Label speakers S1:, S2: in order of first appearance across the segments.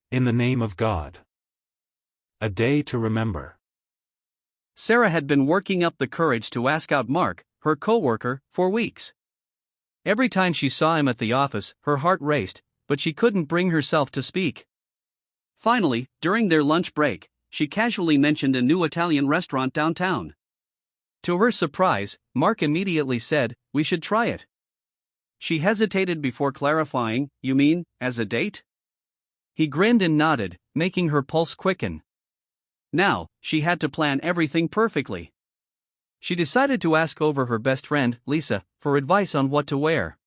S1: In the name of God. A day to remember.
S2: Sarah had been working up the courage to ask out Mark, her coworker, for weeks. Every time she saw him at the office, her heart raced, but she couldn't bring herself to speak. Finally, during their lunch break, she casually mentioned a new Italian restaurant downtown. To her surprise, Mark immediately said, "We should try it." She hesitated before clarifying, "You mean, as a date?" He grinned and nodded, making her pulse quicken. Now, she had to plan everything perfectly. She decided to ask over her best friend, Lisa, for advice on what to wear.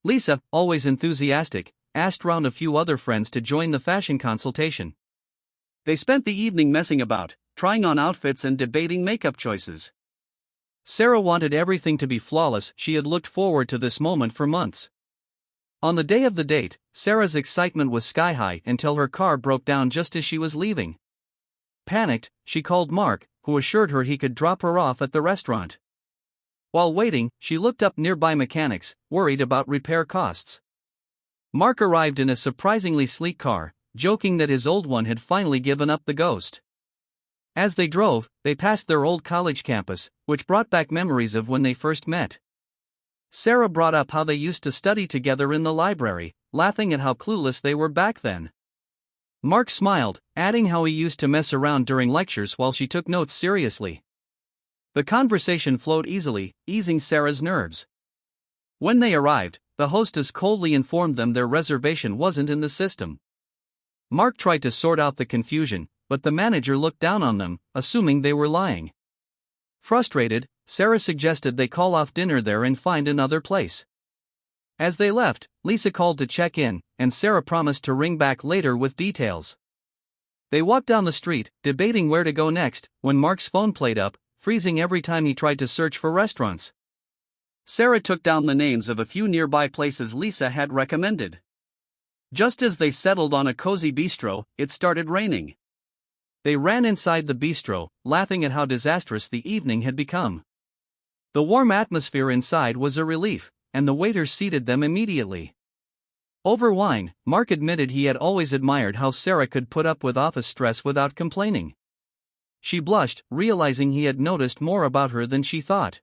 S2: Lisa, always enthusiastic, asked round a few other friends to join the fashion consultation. They spent the evening messing about, trying on outfits and debating makeup choices. Sarah wanted everything to be flawless. She had looked forward to this moment for months. On the day of the date, Sarah's excitement was sky-high until her car broke down just as she was leaving. Panicked, she called Mark, who assured her he could drop her off at the restaurant. While waiting, she looked up nearby mechanics, worried about repair costs. Mark arrived in a surprisingly sleek car, joking that his old one had finally given up the ghost. As they drove, they passed their old college campus, which brought back memories of when they first met. Sarah brought up how they used to study together in the library, laughing at how clueless they were back then. Mark smiled, adding how he used to mess around during lectures while she took notes seriously. The conversation flowed easily, easing Sarah's nerves. When they arrived, the hostess coldly informed them their reservation wasn't in the system. Mark tried to sort out the confusion, but the manager looked down on them, assuming they were lying. Frustrated, Sarah suggested they call off dinner there and find another place. As they left, Lisa called to check in, and Sarah promised to ring back later with details. They walked down the street, debating where to go next, when Mark's phone played up, freezing every time he tried to search for restaurants. Sarah took down the names of a few nearby places Lisa had recommended. Just as they settled on a cozy bistro, it started raining. They ran inside the bistro, laughing at how disastrous the evening had become. The warm atmosphere inside was a relief, and the waiter seated them immediately. Over wine, Mark admitted he had always admired how Sarah could put up with office stress without complaining. She blushed, realizing he had noticed more about her than she thought.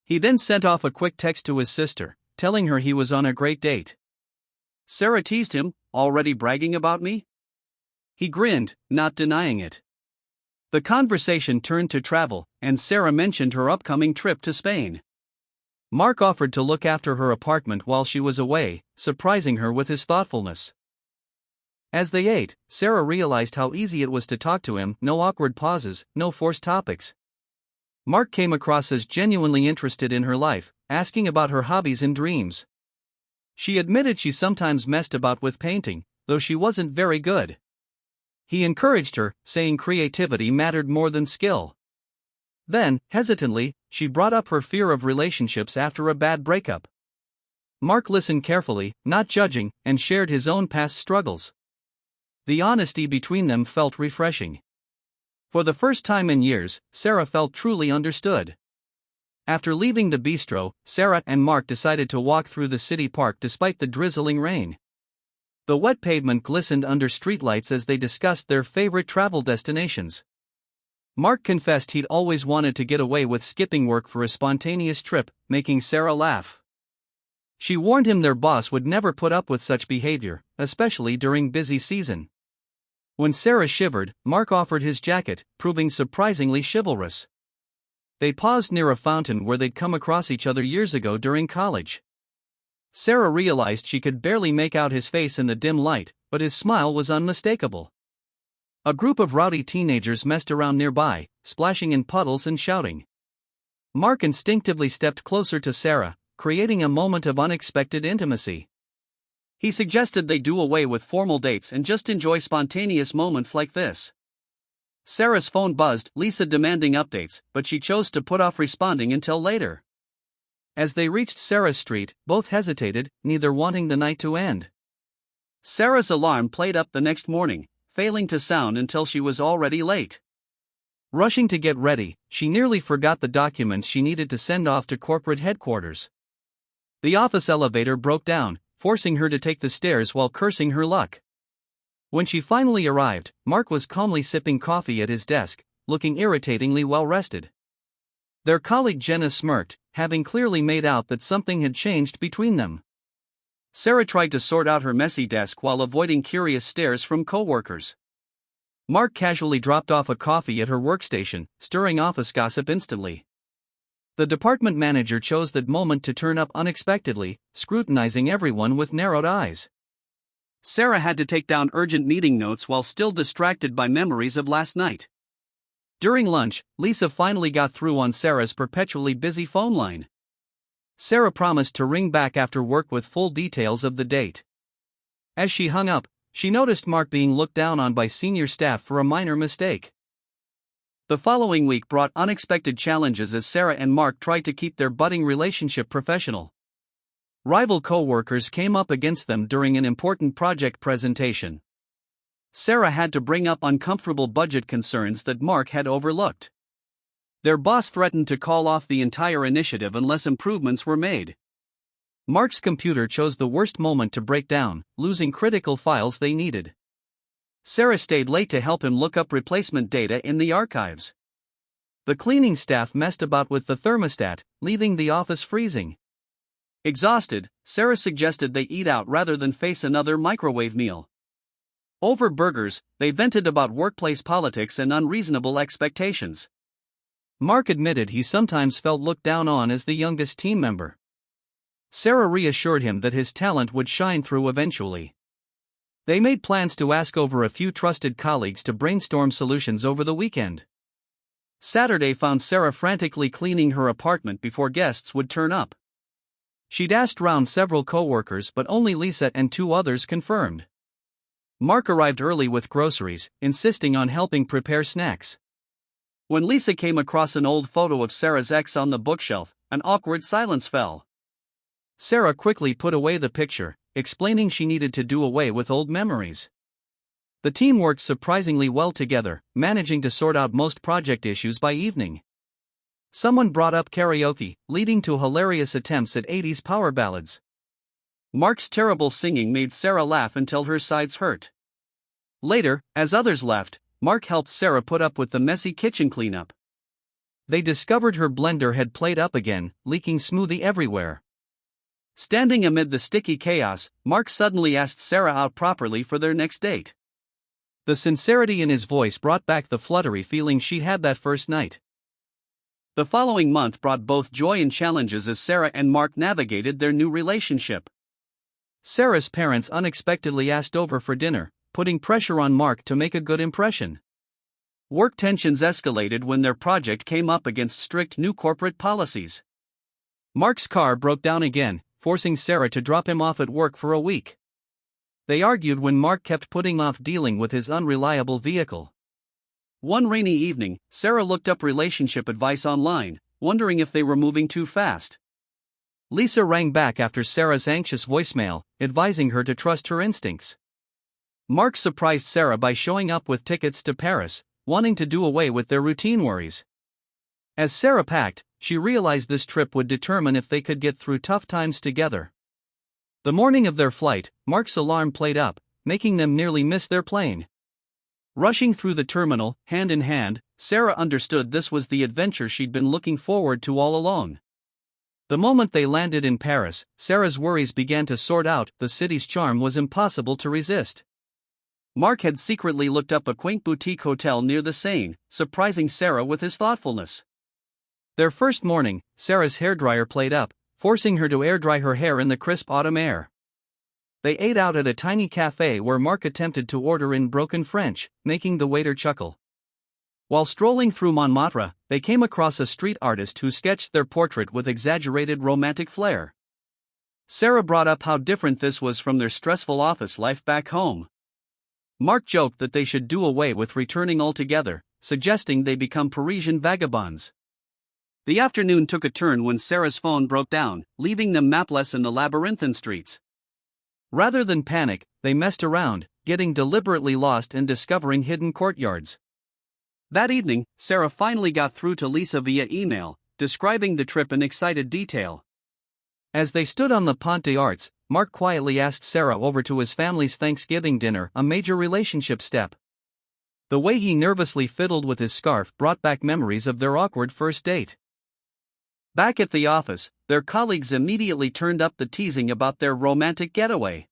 S2: He then sent off a quick text to his sister, telling her he was on a great date. Sarah teased him, "Already bragging about me?" He grinned, not denying it. The conversation turned to travel, and Sarah mentioned her upcoming trip to Spain. Mark offered to look after her apartment while she was away, surprising her with his thoughtfulness. As they ate, Sarah realized how easy it was to talk to him, no awkward pauses, no forced topics. Mark came across as genuinely interested in her life, asking about her hobbies and dreams. She admitted she sometimes messed about with painting, though she wasn't very good. He encouraged her, saying creativity mattered more than skill. Then, hesitantly, she brought up her fear of relationships after a bad breakup. Mark listened carefully, not judging, and shared his own past struggles. The honesty between them felt refreshing. For the first time in years, Sarah felt truly understood. After leaving the bistro, Sarah and Mark decided to walk through the city park despite the drizzling rain. The wet pavement glistened under streetlights as they discussed their favorite travel destinations. Mark confessed he'd always wanted to get away with skipping work for a spontaneous trip, making Sarah laugh. She warned him their boss would never put up with such behavior, especially during busy season. When Sarah shivered, Mark offered his jacket, proving surprisingly chivalrous. They paused near a fountain where they'd come across each other years ago during college. Sarah realized she could barely make out his face in the dim light, but his smile was unmistakable. A group of rowdy teenagers messed around nearby, splashing in puddles and shouting. Mark instinctively stepped closer to Sarah, creating a moment of unexpected intimacy. He suggested they do away with formal dates and just enjoy spontaneous moments like this. Sarah's phone buzzed, Lisa demanding updates, but she chose to put off responding until later. As they reached Sarah's street, both hesitated, neither wanting the night to end. Sarah's alarm played up the next morning, failing to sound until she was already late. Rushing to get ready, she nearly forgot the documents she needed to send off to corporate headquarters. The office elevator broke down, forcing her to take the stairs while cursing her luck. When she finally arrived, Mark was calmly sipping coffee at his desk, looking irritatingly well rested. Their colleague Jenna smirked, having clearly made out that something had changed between them. Sarah tried to sort out her messy desk while avoiding curious stares from coworkers. Mark casually dropped off a coffee at her workstation, stirring office gossip instantly. The department manager chose that moment to turn up unexpectedly, scrutinizing everyone with narrowed eyes. Sarah had to take down urgent meeting notes while still distracted by memories of last night. During lunch, Lisa finally got through on Sarah's perpetually busy phone line. Sarah promised to ring back after work with full details of the date. As she hung up, she noticed Mark being looked down on by senior staff for a minor mistake. The following week brought unexpected challenges as Sarah and Mark tried to keep their budding relationship professional. Rival co-workers came up against them during an important project presentation. Sarah had to bring up uncomfortable budget concerns that Mark had overlooked. Their boss threatened to call off the entire initiative unless improvements were made. Mark's computer chose the worst moment to break down, losing critical files they needed. Sarah stayed late to help him look up replacement data in the archives. The cleaning staff messed about with the thermostat, leaving the office freezing. Exhausted, Sarah suggested they eat out rather than face another microwave meal. Over burgers, they vented about workplace politics and unreasonable expectations. Mark admitted he sometimes felt looked down on as the youngest team member. Sarah reassured him that his talent would shine through eventually. They made plans to ask over a few trusted colleagues to brainstorm solutions over the weekend. Saturday found Sarah frantically cleaning her apartment before guests would turn up. She'd asked round several co-workers but only Lisa and 2 others confirmed. Mark arrived early with groceries, insisting on helping prepare snacks. When Lisa came across an old photo of Sarah's ex on the bookshelf, an awkward silence fell. Sarah quickly put away the picture, explaining she needed to do away with old memories. The team worked surprisingly well together, managing to sort out most project issues by evening. Someone brought up karaoke, leading to hilarious attempts at 80s power ballads. Mark's terrible singing made Sarah laugh until her sides hurt. Later, as others left, Mark helped Sarah put up with the messy kitchen cleanup. They discovered her blender had played up again, leaking smoothie everywhere. Standing amid the sticky chaos, Mark suddenly asked Sarah out properly for their next date. The sincerity in his voice brought back the fluttery feeling she had that first night. The following month brought both joy and challenges as Sarah and Mark navigated their new relationship. Sarah's parents unexpectedly asked over for dinner, putting pressure on Mark to make a good impression. Work tensions escalated when their project came up against strict new corporate policies. Mark's car broke down again, forcing Sarah to drop him off at work for a week. They argued when Mark kept putting off dealing with his unreliable vehicle. One rainy evening, Sarah looked up relationship advice online, wondering if they were moving too fast. Lisa rang back after Sarah's anxious voicemail, advising her to trust her instincts. Mark surprised Sarah by showing up with tickets to Paris, wanting to do away with their routine worries. As Sarah packed, she realized this trip would determine if they could get through tough times together. The morning of their flight, Mark's alarm played up, making them nearly miss their plane. Rushing through the terminal, hand in hand, Sarah understood this was the adventure she'd been looking forward to all along. The moment they landed in Paris, Sarah's worries began to sort out. The city's charm was impossible to resist. Mark had secretly looked up a quaint boutique hotel near the Seine, surprising Sarah with his thoughtfulness. Their first morning, Sarah's hairdryer played up, forcing her to air-dry her hair in the crisp autumn air. They ate out at a tiny cafe where Mark attempted to order in broken French, making the waiter chuckle. While strolling through Montmartre, they came across a street artist who sketched their portrait with exaggerated romantic flair. Sarah brought up how different this was from their stressful office life back home. Mark joked that they should do away with returning altogether, suggesting they become Parisian vagabonds. The afternoon took a turn when Sarah's phone broke down, leaving them mapless in the labyrinthine streets. Rather than panic, they messed around, getting deliberately lost and discovering hidden courtyards. That evening, Sarah finally got through to Lisa via email, describing the trip in excited detail. As they stood on the Pont des Arts, Mark quietly asked Sarah over to his family's Thanksgiving dinner, a major relationship step. The way he nervously fiddled with his scarf brought back memories of their awkward first date. Back at the office, their colleagues immediately turned up the teasing about their romantic getaway.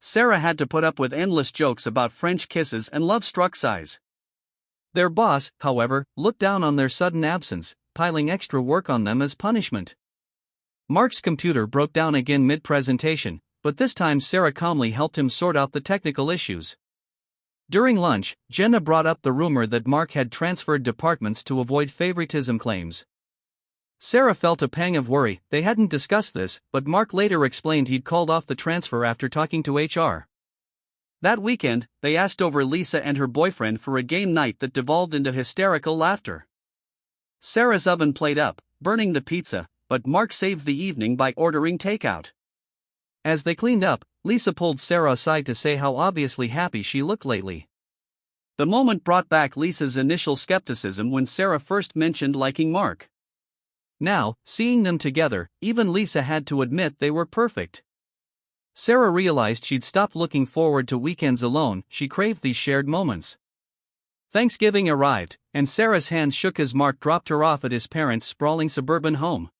S2: Sarah had to put up with endless jokes about French kisses and love-struck sighs. Their boss, however, looked down on their sudden absence, piling extra work on them as punishment. Mark's computer broke down again mid-presentation, but this time Sarah calmly helped him sort out the technical issues. During lunch, Jenna brought up the rumor that Mark had transferred departments to avoid favoritism claims. Sarah felt a pang of worry. They hadn't discussed this, but Mark later explained he'd called off the transfer after talking to HR. That weekend, they asked over Lisa and her boyfriend for a game night that devolved into hysterical laughter. Sarah's oven played up, burning the pizza, but Mark saved the evening by ordering takeout. As they cleaned up, Lisa pulled Sarah aside to say how obviously happy she looked lately. The moment brought back Lisa's initial skepticism when Sarah first mentioned liking Mark. Now, seeing them together, even Lisa had to admit they were perfect. Sarah realized she'd stopped looking forward to weekends alone. She craved these shared moments. Thanksgiving arrived, and Sarah's hands shook as Mark dropped her off at his parents' sprawling suburban home.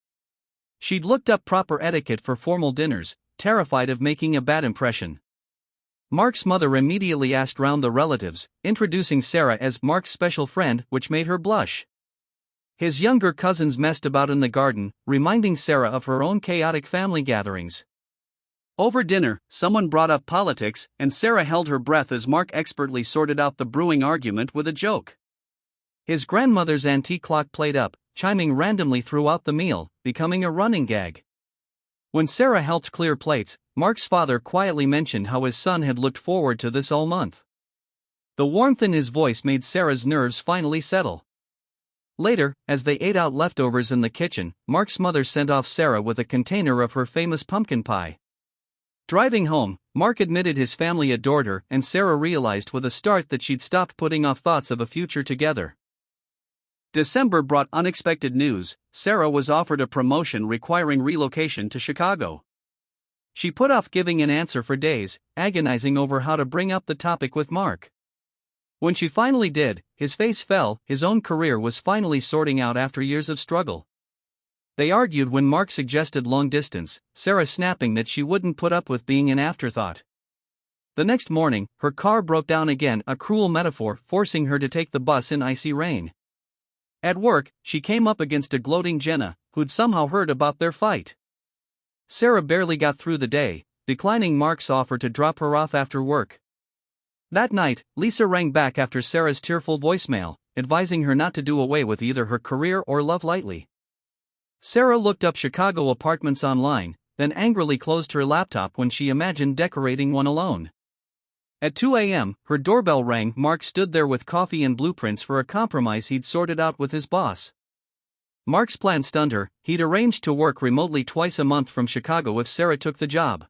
S2: She'd looked up proper etiquette for formal dinners, terrified of making a bad impression. Mark's mother immediately asked round the relatives, introducing Sarah as Mark's special friend, which made her blush. His younger cousins messed about in the garden, reminding Sarah of her own chaotic family gatherings. Over dinner, someone brought up politics, and Sarah held her breath as Mark expertly sorted out the brewing argument with a joke. His grandmother's antique clock played up, chiming randomly throughout the meal, becoming a running gag. When Sarah helped clear plates, Mark's father quietly mentioned how his son had looked forward to this all month. The warmth in his voice made Sarah's nerves finally settle. Later, as they ate out leftovers in the kitchen, Mark's mother sent off Sarah with a container of her famous pumpkin pie. Driving home, Mark admitted his family adored her, and Sarah realized with a start that she'd stopped putting off thoughts of a future together. December brought unexpected news. Sarah was offered a promotion requiring relocation to Chicago. She put off giving an answer for days, agonizing over how to bring up the topic with Mark. When she finally did, his face fell. His own career was finally sorting out after years of struggle. They argued when Mark suggested long distance, Sarah snapping that she wouldn't put up with being an afterthought. The next morning, her car broke down again, a cruel metaphor, forcing her to take the bus in icy rain. At work, she came up against a gloating Jenna, who'd somehow heard about their fight. Sarah barely got through the day, declining Mark's offer to drop her off after work. That night, Lisa rang back after Sarah's tearful voicemail, advising her not to do away with either her career or love lightly. Sarah looked up Chicago apartments online, then angrily closed her laptop when she imagined decorating one alone. At 2 a.m., her doorbell rang. Mark stood there with coffee and blueprints for a compromise he'd sorted out with his boss. Mark's plan stunned her. He'd arranged to work remotely twice a month from Chicago if Sarah took the job.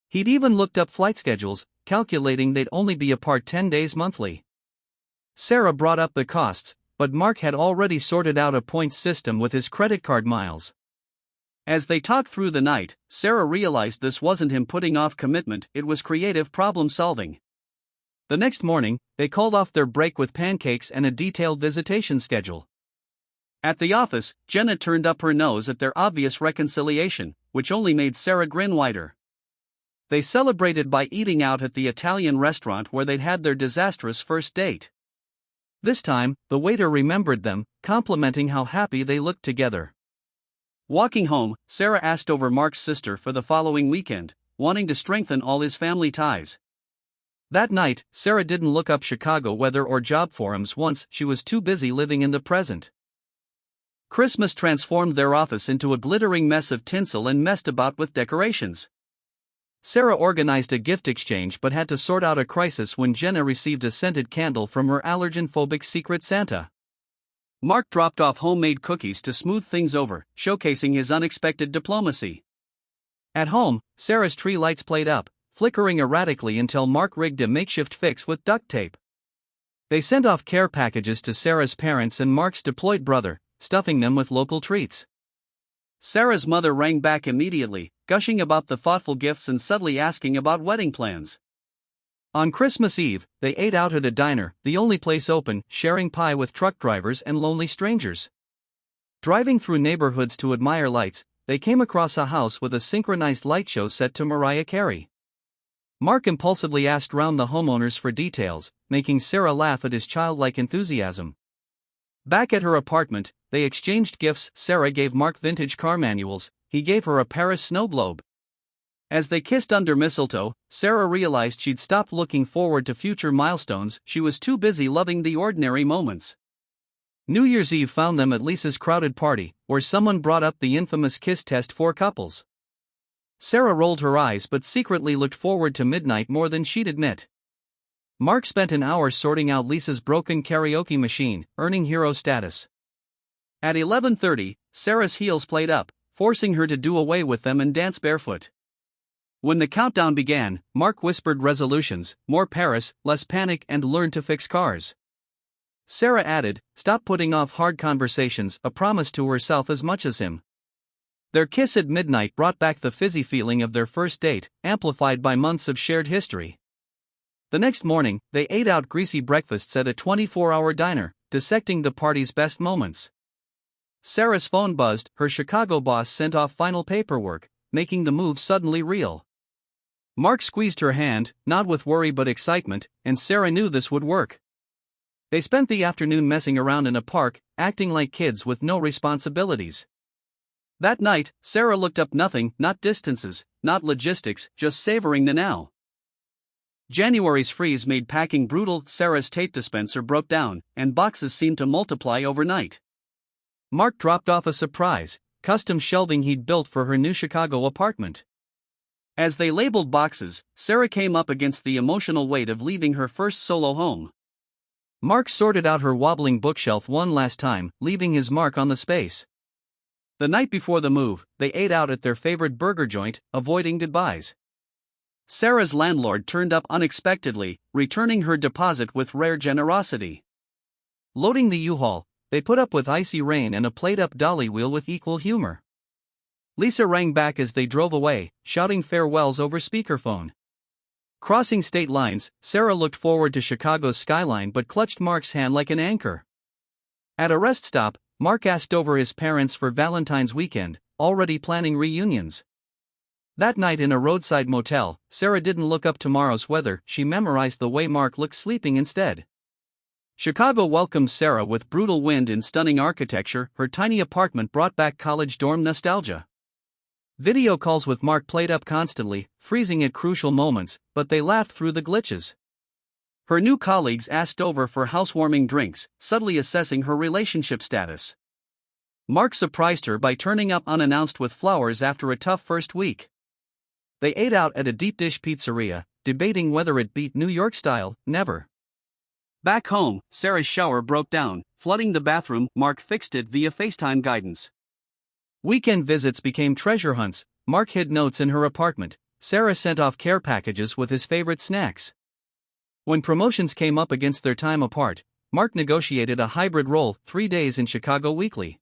S2: He'd even looked up flight schedules, calculating they'd only be apart 10 days monthly. Sarah brought up the costs, but Mark had already sorted out a points system with his credit card miles. As they talked through the night, Sarah realized this wasn't him putting off commitment, it was creative problem solving. The next morning, they called off their break with pancakes and a detailed visitation schedule. At the office, Jenna turned up her nose at their obvious reconciliation, which only made Sarah grin wider. They celebrated by eating out at the Italian restaurant where they'd had their disastrous first date. This time, the waiter remembered them, complimenting how happy they looked together. Walking home, Sarah asked over Mark's sister for the following weekend, wanting to strengthen all his family ties. That night, Sarah didn't look up Chicago weather or job forums once. She was too busy living in the present. Christmas transformed their office into a glittering mess of tinsel and messed about with decorations. Sarah organized a gift exchange but had to sort out a crisis when Jenna received a scented candle from her allergen-phobic Secret Santa. Mark dropped off homemade cookies to smooth things over, showcasing his unexpected diplomacy. At home, Sarah's tree lights played up, flickering erratically until Mark rigged a makeshift fix with duct tape. They sent off care packages to Sarah's parents and Mark's deployed brother, stuffing them with local treats. Sarah's mother rang back immediately, gushing about the thoughtful gifts and subtly asking about wedding plans. On Christmas Eve, they ate out at a diner, the only place open, sharing pie with truck drivers and lonely strangers. Driving through neighborhoods to admire lights, they came across a house with a synchronized light show set to Mariah Carey. Mark impulsively asked round the homeowners for details, making Sarah laugh at his childlike enthusiasm. Back at her apartment, they exchanged gifts. Sarah gave Mark vintage car manuals, he gave her a Paris snow globe. As they kissed under mistletoe, Sarah realized she'd stopped looking forward to future milestones, she was too busy loving the ordinary moments. New Year's Eve found them at Lisa's crowded party, where someone brought up the infamous kiss test for couples. Sarah rolled her eyes but secretly looked forward to midnight more than she'd admit. Mark spent an hour sorting out Lisa's broken karaoke machine, earning hero status. At 11:30, Sarah's heels played up, forcing her to do away with them and dance barefoot. When the countdown began, Mark whispered resolutions: more Paris, less panic, and learn to fix cars. Sarah added, stop putting off hard conversations, a promise to herself as much as him. Their kiss at midnight brought back the fizzy feeling of their first date, amplified by months of shared history. The next morning, they ate out greasy breakfasts at a 24-hour diner, dissecting the party's best moments. Sarah's phone buzzed, her Chicago boss sent off final paperwork, making the move suddenly real. Mark squeezed her hand, not with worry but excitement, and Sarah knew this would work. They spent the afternoon messing around in a park, acting like kids with no responsibilities. That night, Sarah looked up nothing, not distances, not logistics, just savoring the now. January's freeze made packing brutal. Sarah's tape dispenser broke down, and boxes seemed to multiply overnight. Mark dropped off a surprise, custom shelving he'd built for her new Chicago apartment. As they labeled boxes, Sarah came up against the emotional weight of leaving her first solo home. Mark sorted out her wobbling bookshelf one last time, leaving his mark on the space. The night before the move, they ate out at their favorite burger joint, avoiding goodbyes. Sarah's landlord turned up unexpectedly, returning her deposit with rare generosity. Loading the U-Haul, they put up with icy rain and a played-up dolly wheel with equal humor. Lisa rang back as they drove away, shouting farewells over speakerphone. Crossing state lines, Sarah looked forward to Chicago's skyline but clutched Mark's hand like an anchor. At a rest stop, Mark asked over his parents for Valentine's weekend, already planning reunions. That night in a roadside motel, Sarah didn't look up tomorrow's weather, she memorized the way Mark looked sleeping instead. Chicago welcomed Sarah with brutal wind and stunning architecture. Her tiny apartment brought back college dorm nostalgia. Video calls with Mark played up constantly, freezing at crucial moments, but they laughed through the glitches. Her new colleagues asked over for housewarming drinks, subtly assessing her relationship status. Mark surprised her by turning up unannounced with flowers after a tough first week. They ate out at a deep-dish pizzeria, debating whether it beat New York style. Never. Back home, Sarah's shower broke down, flooding the bathroom. Mark fixed it via FaceTime guidance. Weekend visits became treasure hunts. Mark hid notes in her apartment. Sarah sent off care packages with his favorite snacks. When promotions came up against their time apart, Mark negotiated a hybrid role, 3 days in Chicago weekly.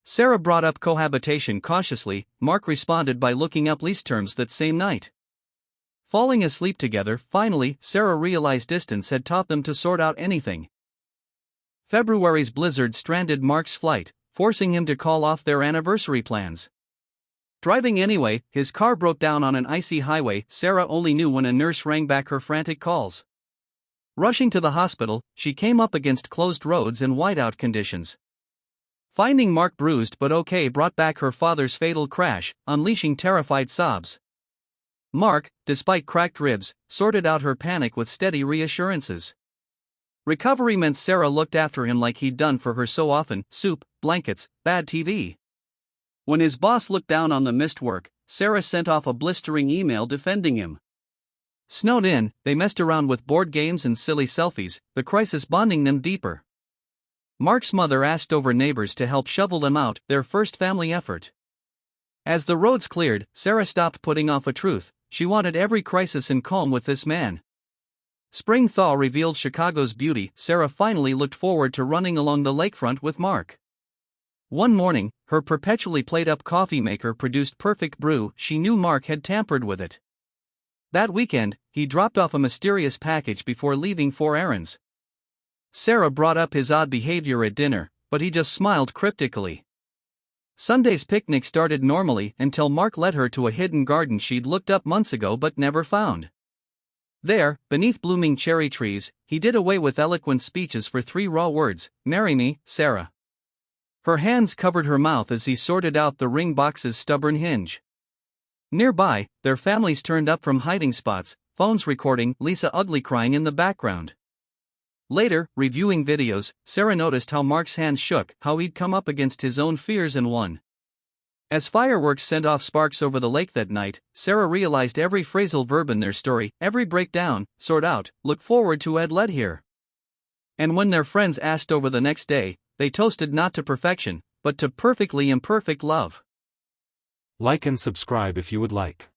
S2: Sarah brought up cohabitation cautiously. Mark responded by looking up lease terms that same night. Falling asleep together, finally, Sarah realized distance had taught them to sort out anything. February's blizzard stranded Mark's flight, forcing him to call off their anniversary plans. Driving anyway, his car broke down on an icy highway. Sarah only knew when a nurse rang back her frantic calls. Rushing to the hospital, she came up against closed roads and whiteout conditions. Finding Mark bruised but okay brought back her father's fatal crash, unleashing terrified sobs. Mark, despite cracked ribs, sorted out her panic with steady reassurances. Recovery meant Sarah looked after him like he'd done for her so often: soup, blankets, bad TV. When his boss looked down on the missed work, Sarah sent off a blistering email defending him. Snowed in, they messed around with board games and silly selfies, the crisis bonding them deeper. Mark's mother asked over neighbors to help shovel them out, their first family effort. As the roads cleared, Sarah stopped putting off a truth: she wanted every crisis and calm with this man. Spring thaw revealed Chicago's beauty. Sarah finally looked forward to running along the lakefront with Mark. One morning, her perpetually played-up coffee maker produced perfect brew. She knew Mark had tampered with it. That weekend, he dropped off a mysterious package before leaving for errands. Sarah brought up his odd behavior at dinner, but he just smiled cryptically. Sunday's picnic started normally until Mark led her to a hidden garden she'd looked up months ago but never found. There, beneath blooming cherry trees, he did away with eloquent speeches for 3 raw words: "Marry me, Sarah." Her hands covered her mouth as he sorted out the ring box's stubborn hinge. Nearby, their families turned up from hiding spots, phones recording Lisa ugly crying in the background. Later, reviewing videos, Sarah noticed how Mark's hands shook, how he'd come up against his own fears and won. As fireworks sent off sparks over the lake that night, Sarah realized every phrasal verb in their story, every breakdown, sort out, look forward to had led here. And when their friends asked over the next day, they toasted not to perfection, but to perfectly imperfect love.
S1: Like and subscribe if you would like.